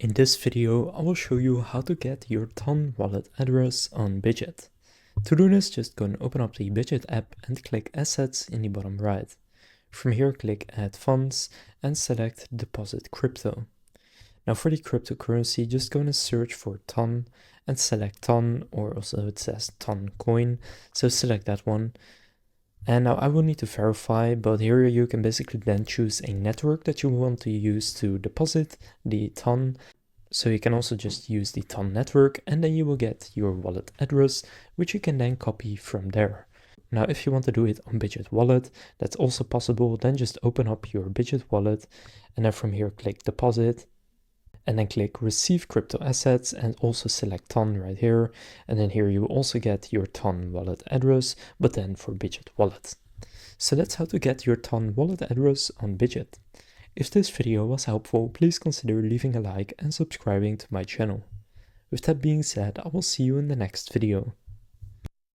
In this video, I will show you how to get your TON wallet address on Bitget. To do this, just go and open up the Bitget app and click Assets in the bottom right. From here, click Add Funds and select Deposit Crypto. Now for the cryptocurrency, just go and search for TON and select TON, or also it says TON coin, so select that one. And now I will need to verify, but here you can basically then choose a network that you want to use to deposit the TON. So you can also just use the TON network and then you will get your wallet address, which you can then copy from there. Now, if you want to do it on Bitget Wallet, that's also possible. Then just open up your Bitget Wallet and then from here click Deposit. And then click Receive Crypto Assets and also select TON right here. And then here you will also get your TON wallet address, but then for Bitget Wallet. So that's how to get your TON wallet address on Bitget. If this video was helpful, please consider leaving a like and subscribing to my channel. With that being said, I will see you in the next video.